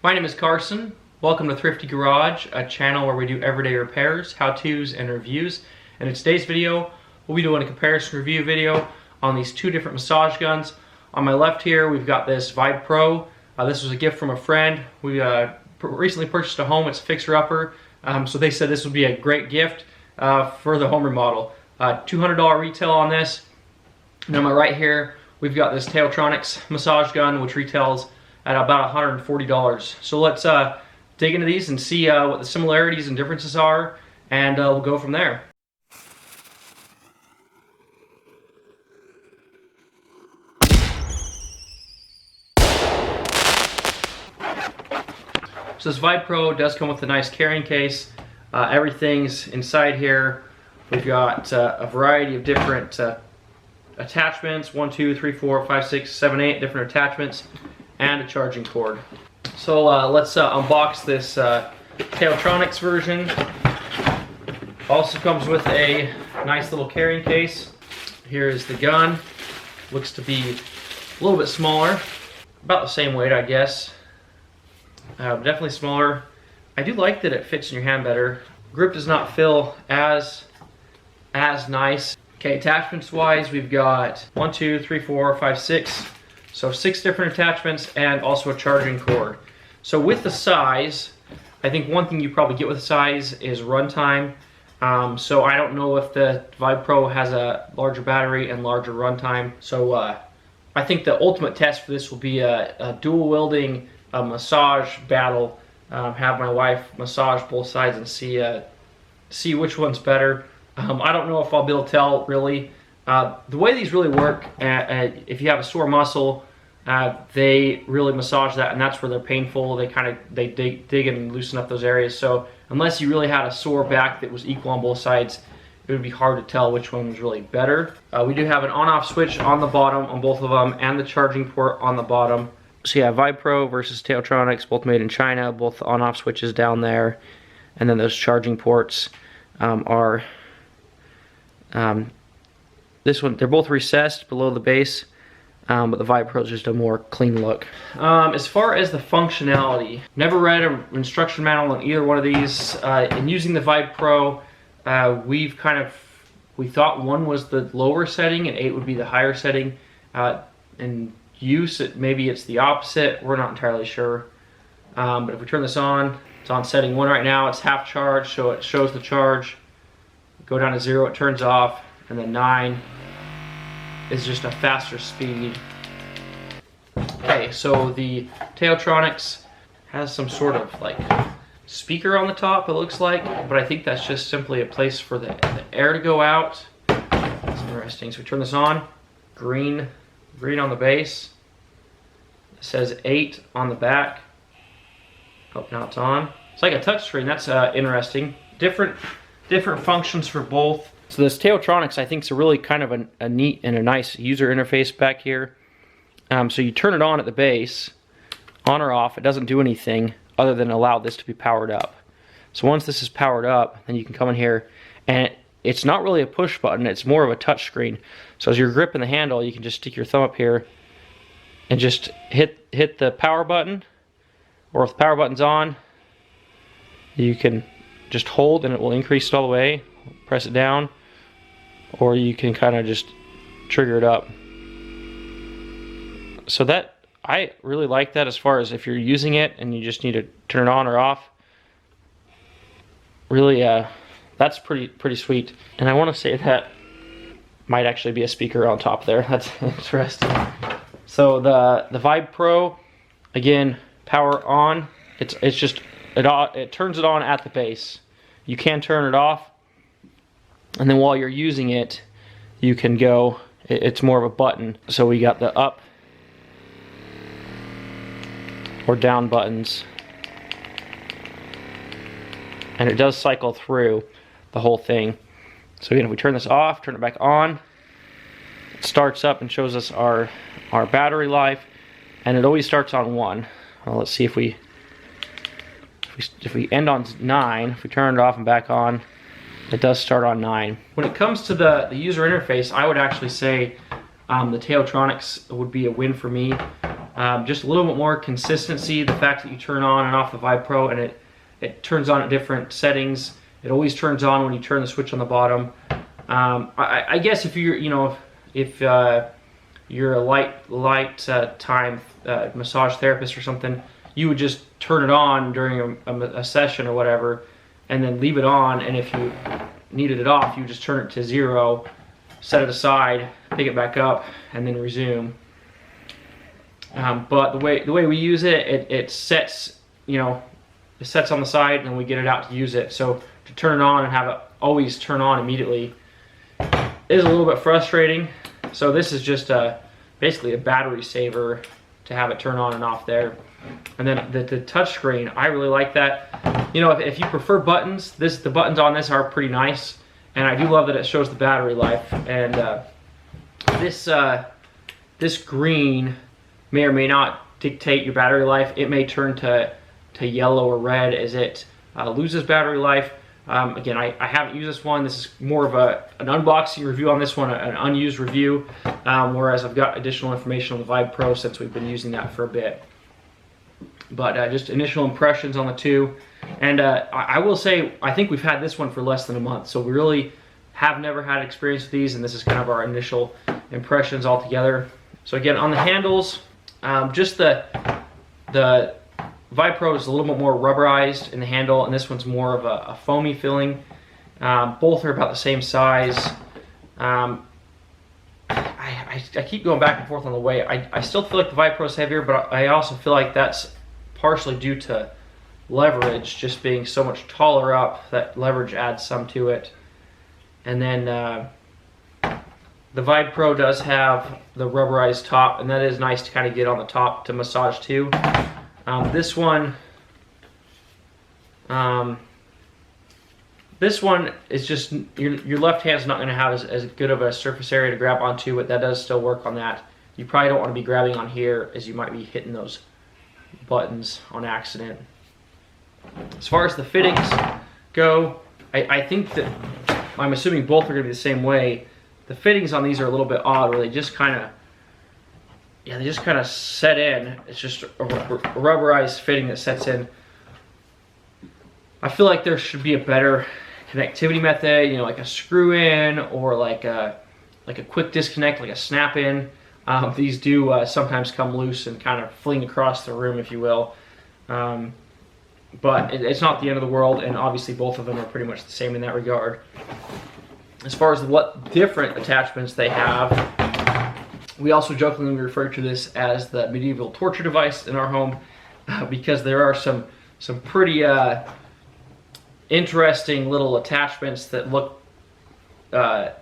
My name is Carson. Welcome to Thrifty Garage, a channel where we do everyday repairs, how-tos, and reviews. And in today's video, we'll be doing a comparison review video on these two different massage guns. On my left here, we've got this Vybe Pro. This was a gift from a friend. We recently purchased a home. It's a fixer-upper. So they said this would be a great gift for the home remodel. $200 retail on this. And on my right here, we've got this TaoTronics Massage Gun, which retails at about $140. So let's dig into these and see what the similarities and differences are, and we'll go from there. So this Vybe Pro does come with a nice carrying case. Everything's inside here. We've got a variety of different attachments, 1, 2, 3, 4, 5, 6, 7, 8 different attachments, and a charging cord. So let's unbox this TaoTronics version. Also comes with a nice little carrying case. Here is the gun. Looks to be a little bit smaller, about the same weight, I guess. Definitely smaller. I do like that it fits in your hand better. Grip does not feel as nice. Okay, attachments wise, we've got 1, 2, 3, 4, 5, 6. So 6 different attachments and also a charging cord. So with the size, I think one thing you probably get with the size is runtime. So I don't know if the Vybe Pro has a larger battery and larger runtime. So I think the ultimate test for this will be a dual wielding massage battle. Have my wife massage both sides and see which one's better. I don't know if I'll be able to tell really. The way these really work, if you have a sore muscle, they really massage that, and that's where they're painful. They dig and loosen up those areas. So unless you really had a sore back that was equal on both sides, it would be hard to tell which one was really better. We do have an on-off switch on the bottom on both of them, and the charging port on the bottom. So yeah, Vybe Pro versus TaoTronics, both made in China, both on-off switches down there, and then those charging ports are. This one, they're both recessed below the base, but the Vybe Pro is just a more clean look. As far as the functionality, never read an instruction manual on either one of these. In using the Vybe Pro, we thought 1 was the lower setting and 8 would be the higher setting. In use, maybe it's the opposite. We're not entirely sure. But if we turn this on, it's on setting 1 right now. It's half charged, so it shows the charge. Go down to 0, it turns off, and then 9 is just a faster speed. Okay, so the TaoTronics has some sort of like speaker on the top, it looks like, but I think that's just simply a place for the air to go out. That's interesting. So we turn this on, green on the base. It says 8 on the back. Oh, now it's on. It's like a touch screen. That's interesting. Different functions for both. So this TaoTronics, I think, is a really kind of a neat and a nice user interface back here. So you turn it on at the base, on or off. It doesn't do anything other than allow this to be powered up. So once this is powered up, then you can come in here, and it's not really a push button, it's more of a touch screen. So as you're gripping the handle, you can just stick your thumb up here and just hit the power button, or if the power button's on, you can just hold and it will increase it all the way. Press it down, or you can kind of just trigger it up. So that, I really like that as far as if you're using it and you just need to turn it on or off. Really, that's pretty sweet. And I want to say that might actually be a speaker on top there. That's interesting. So the Vybe Pro, again, power on. It's just it turns it on at the base. You can turn it off, and then while you're using it, you can go, it's more of a button. So we got the up or down buttons, and it does cycle through the whole thing. So again, if we turn this off, turn it back on, it starts up and shows us our battery life, and it always starts on 1. Well, let's see if we end on 9, if we turn it off and back on, it does start on 9. When it comes to the user interface, I would actually say the TaoTronics would be a win for me. Just a little bit more consistency. The fact that you turn on and off the Vybe Pro and it turns on at different settings. It always turns on when you turn the switch on the bottom. I guess if you're, if you're a light time massage therapist or something, you would just turn it on during a session or whatever, and then leave it on. And if you needed it off, you just turn it to 0, set it aside, pick it back up, and then resume. But the way we use it, it sets, it sets on the side, and then we get it out to use it. So to turn it on and have it always turn on immediately is a little bit frustrating. So this is just basically a battery saver to have it turn on and off there. And then the touch screen, I really like that. If you prefer buttons, the buttons on this are pretty nice, and I do love that it shows the battery life. And this green may or may not dictate your battery life. It may turn to yellow or red as it loses battery life. Again, I haven't used this one. This is more of an unboxing review on this one, an unused review, whereas I've got additional information on the Vybe Pro since we've been using that for a bit. But just initial impressions on the two. And I will say, I think we've had this one for less than a month, so we really have never had experience with these, and this is kind of our initial impressions altogether. So again, on the handles, just the Vybe Pro is a little bit more rubberized in the handle, and this one's more of a foamy feeling. Both are about the same size. I keep going back and forth on the weight. I still feel like the Vybe Pro is heavier, but I also feel like that's partially due to leverage, just being so much taller up. That leverage adds some to it. And then the Vybe Pro does have the rubberized top, and that is nice to kind of get on the top to massage too. This one is just, your left hand's not going to have as good of a surface area to grab onto, but that does still work on that. You probably don't want to be grabbing on here, as you might be hitting those buttons on accident. As far as the fittings go, I think that, I'm assuming both are going to be the same way. The fittings on these are a little bit odd, where they just kind of, they just kind of set in. It's just a rubberized fitting that sets in. I feel like there should be a better connectivity method, like a screw in, or like a quick disconnect, like a snap in. These do sometimes come loose and kind of fling across the room, if you will. But it's not the end of the world, and obviously both of them are pretty much the same in that regard. As far as what different attachments they have, we also jokingly refer to this as the medieval torture device in our home, because there are some pretty interesting little attachments that look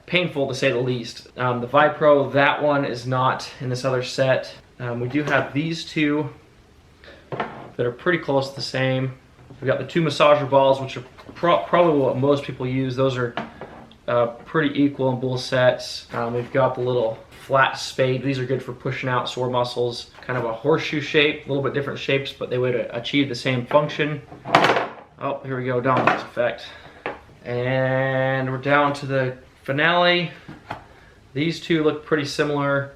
painful, to say the least. The Vybe Pro, that one is not in this other set. We do have these two that are pretty close to the same. We've got the two massager balls, which are probably what most people use. Those are pretty equal in both sets. We've got the little flat spade. These are good for pushing out sore muscles. Kind of a horseshoe shape, a little bit different shapes, but they would achieve the same function. Oh, here we go, dominance effect. And we're down to the finale. These two look pretty similar.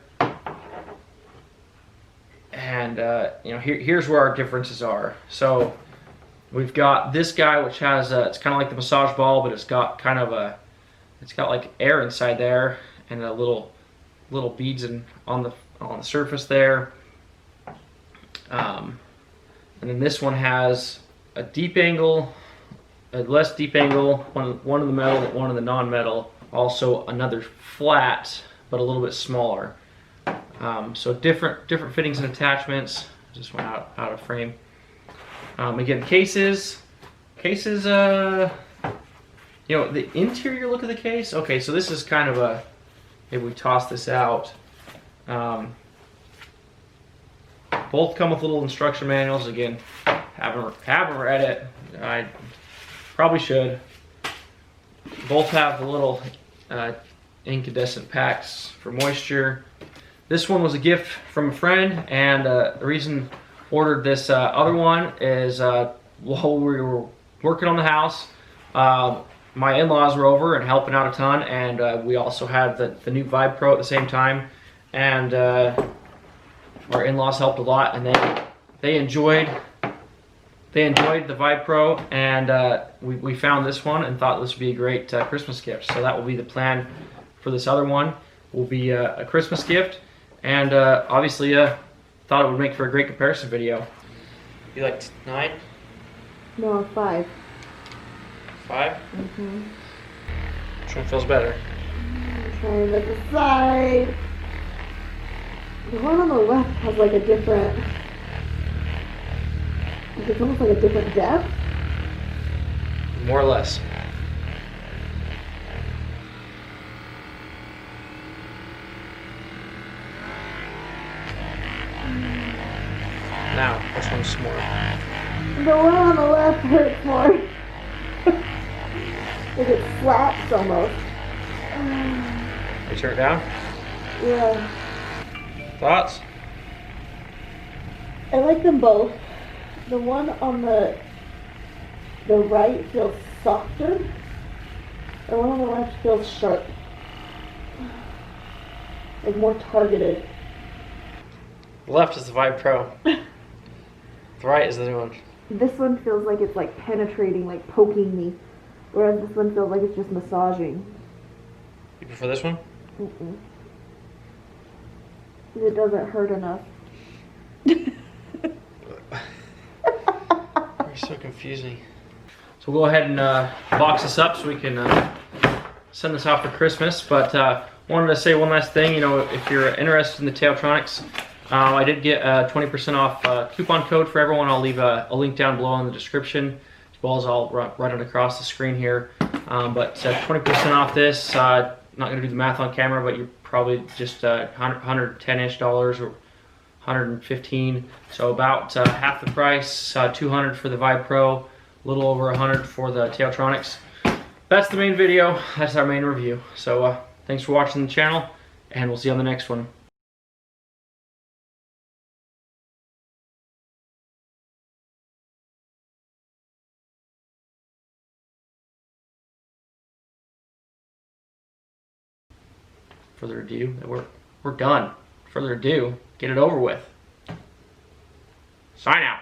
And here's where our differences are. So we've got this guy, which has it's kind of like the massage ball, but it's got kind of it's got like air inside there, and a little beads on the surface there. And then this one has a deep angle, a less deep angle, one in the metal, one in the non-metal. Also another flat, but a little bit smaller. So different fittings and attachments. Just went out of frame. Again, cases. The interior look of the case. Okay, so this is kind of a, maybe we toss this out. Both come with little instruction manuals. Again, haven't read it. I probably should. Both have the little incandescent packs for moisture. This one was a gift from a friend, and the reason I ordered this other one is while we were working on the house, my in-laws were over and helping out a ton, and we also had the new Vybe Pro at the same time, and our in-laws helped a lot, and they enjoyed the Vybe Pro, and we found this one and thought this would be a great Christmas gift. So that will be the plan for this other one. Will be a Christmas gift, and obviously thought it would make for a great comparison video. You like 9? No, 5. 5? Mm-hmm. Which one feels better? I'm trying to decide. The one on the left has like a different, it's almost like a different depth. More or less. Now, which one's more? The one on the left hurts more. Like it slaps almost. You turn it down? Yeah. Thoughts? I like them both. The one on the right feels softer. The one on the left feels sharp. Like more targeted. The left is the Vybe Pro. The right is the new one. This one feels like it's like penetrating, like poking me. Whereas this one feels like it's just massaging. You prefer this one? Mm-mm. It doesn't hurt enough. You're so confusing. So we'll go ahead and box this up so we can send this out for Christmas. But wanted to say one last thing. You know, if you're interested in the Taotronics, I did get a 20% off coupon code for everyone. I'll leave a link down below in the description, as well as I'll write it across the screen here. But 20% off this. Not going to do the math on camera, but you're probably just $110-ish or 115. So about half the price. 200 for the Vybe Pro, a little over 100 for the Taotronics. That's the main video. That's our main review. So thanks for watching the channel, and we'll see you on the next one. Further ado, we're done. Further ado, get it over with. Sign out.